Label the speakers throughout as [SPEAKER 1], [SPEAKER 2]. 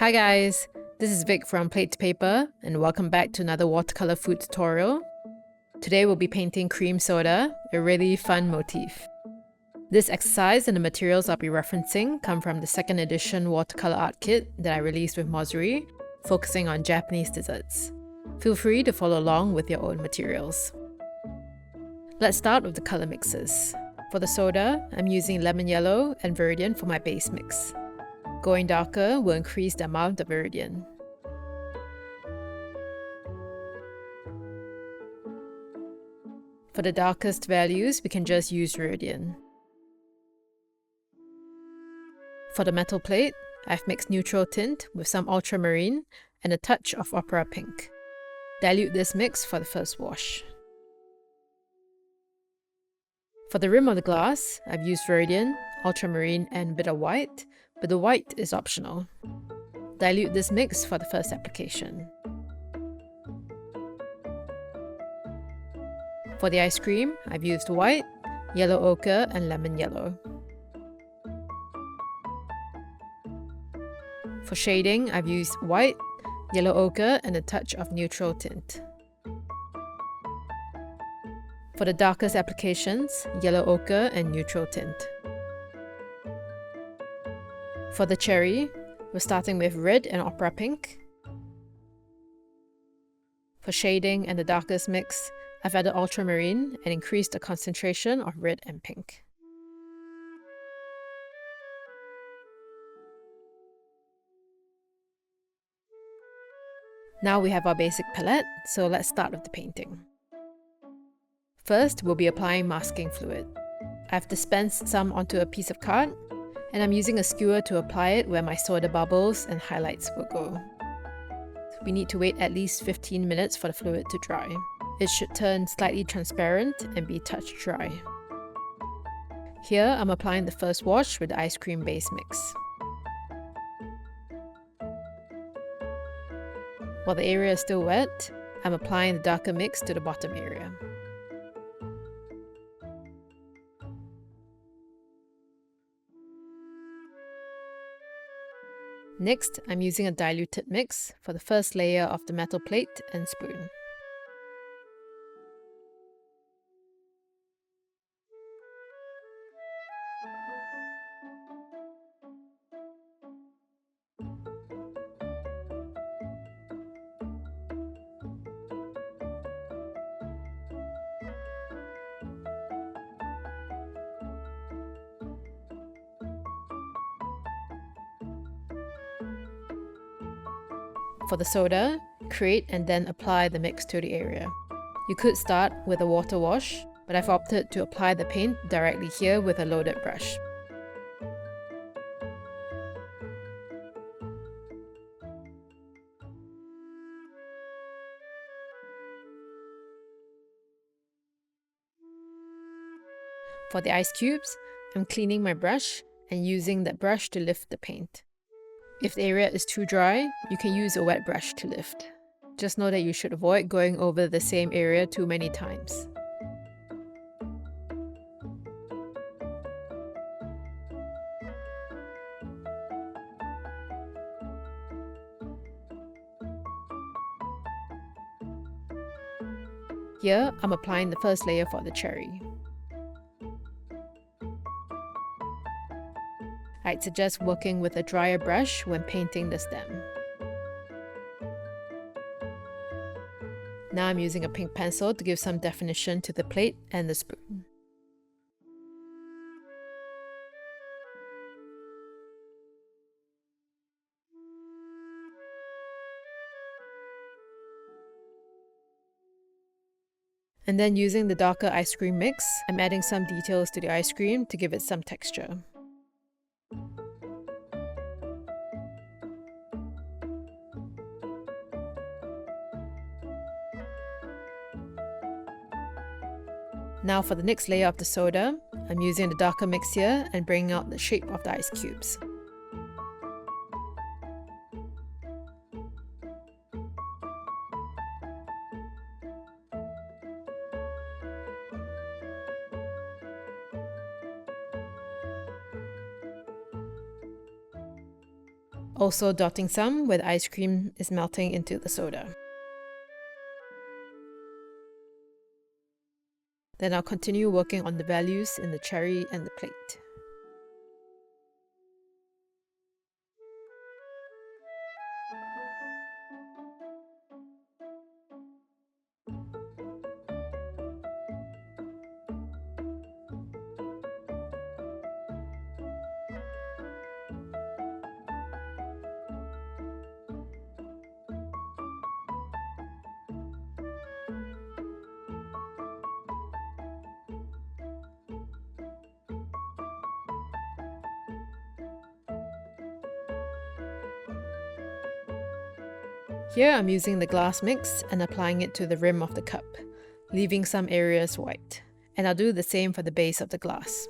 [SPEAKER 1] Hi guys, this is Vic from Plate.to.paper and welcome back to another watercolor food tutorial. Today we'll be painting cream soda, a really fun motif. This exercise and the materials I'll be referencing come from the second edition Watercolour Art Kit that I released with Mossery, focusing on Japanese desserts. Feel free to follow along with your own materials. Let's start with the color mixes. For the soda, I'm using lemon yellow and Viridian for my base mix. Going darker will increase the amount of Viridian. For the darkest values, we can just use Viridian. For the metal plate, I've mixed neutral tint with some ultramarine and a touch of opera pink. Dilute this mix for the first wash. For the rim of the glass, I've used Viridian, ultramarine and a bit of white, but the white is optional. Dilute this mix for the first application. For the ice cream, I've used white, yellow ochre and lemon yellow. For shading, I've used white, yellow ochre and a touch of neutral tint. For the darkest applications, yellow ochre and neutral tint. For the cherry, we're starting with red and opera pink. For shading and the darkest mix, I've added ultramarine and increased the concentration of red and pink. Now we have our basic palette, so let's start with the painting. First, we'll be applying masking fluid. I've dispensed some onto a piece of card, and I'm using a skewer to apply it where my soda bubbles and highlights will go. So we need to wait at least 15 minutes for the fluid to dry. It should turn slightly transparent and be touch dry. Here, I'm applying the first wash with the ice cream base mix. While the area is still wet, I'm applying the darker mix to the bottom area. Next, I'm using a diluted mix for the first layer of the metal plate and spoon. For the soda, create and then apply the mix to the area. You could start with a water wash, but I've opted to apply the paint directly here with a loaded brush. For the ice cubes, I'm cleaning my brush and using that brush to lift the paint. If the area is too dry, you can use a wet brush to lift. Just know that you should avoid going over the same area too many times. Here, I'm applying the first layer for the cherry. I'd suggest working with a drier brush when painting the stem. Now I'm using a pink pencil to give some definition to the plate and the spoon. And then using the darker ice cream mix, I'm adding some details to the ice cream to give it some texture. Now for the next layer of the soda, I'm using the darker mix here and bringing out the shape of the ice cubes. Also dotting some where the ice cream is melting into the soda. Then I'll continue working on the values in the cherry and the plate. Here I'm using the glass mix and applying it to the rim of the cup, leaving some areas white. And I'll do the same for the base of the glass.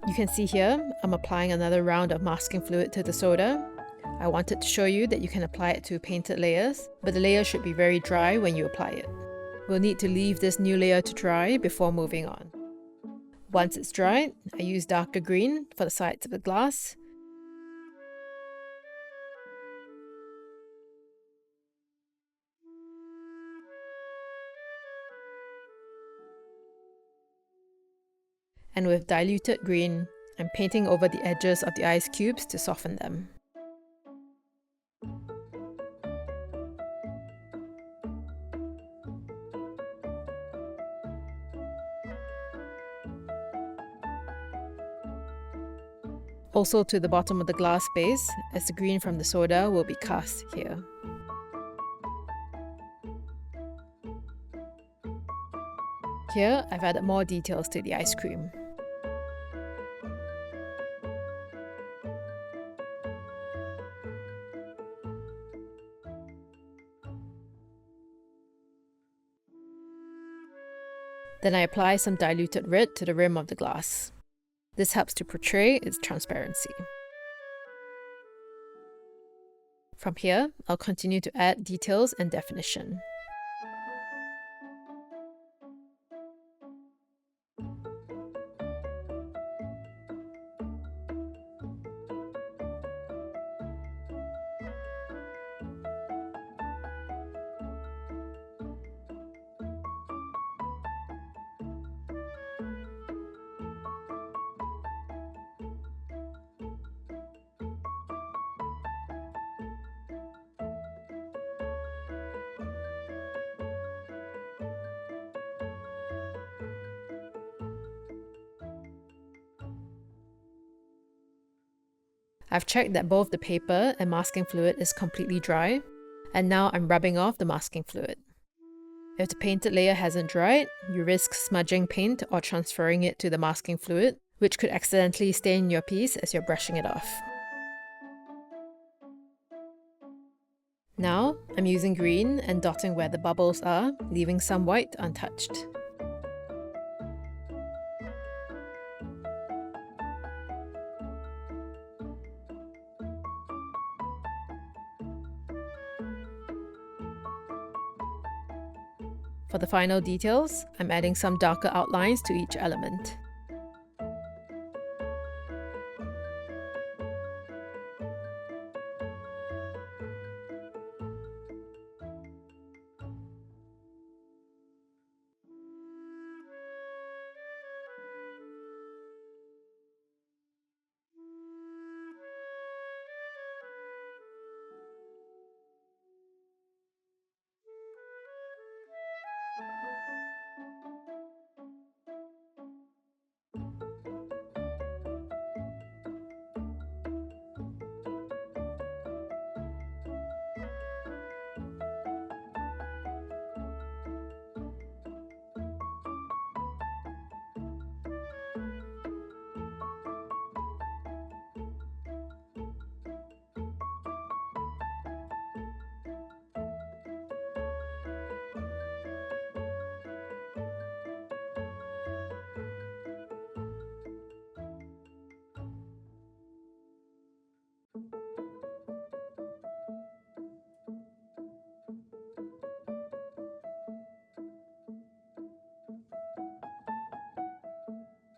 [SPEAKER 1] You can see here, I'm applying another round of masking fluid to the soda. I wanted to show you that you can apply it to painted layers, but the layer should be very dry when you apply it. We'll need to leave this new layer to dry before moving on. Once it's dried, I use darker green for the sides of the glass. And with diluted green, I'm painting over the edges of the ice cubes to soften them. Also to the bottom of the glass base, as the green from the soda will be cast here. Here, I've added more details to the ice cream. Then I apply some diluted red to the rim of the glass. This helps to portray its transparency. From here, I'll continue to add details and definition. I've checked that both the paper and masking fluid is completely dry, and now I'm rubbing off the masking fluid. If the painted layer hasn't dried, you risk smudging paint or transferring it to the masking fluid, which could accidentally stain your piece as you're brushing it off. Now, I'm using green and dotting where the bubbles are, leaving some white untouched. For the final details, I'm adding some darker outlines to each element.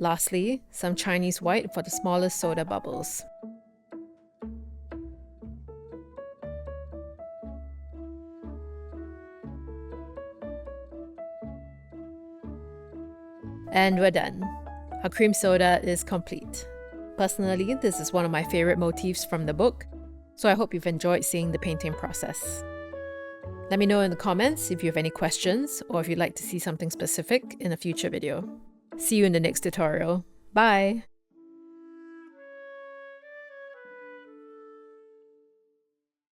[SPEAKER 1] Lastly, some Chinese white for the smallest soda bubbles. And we're done. Our cream soda is complete. Personally, this is one of my favorite motifs from the book, so I hope you've enjoyed seeing the painting process. Let me know in the comments if you have any questions or if you'd like to see something specific in a future video. See you in the next tutorial. Bye!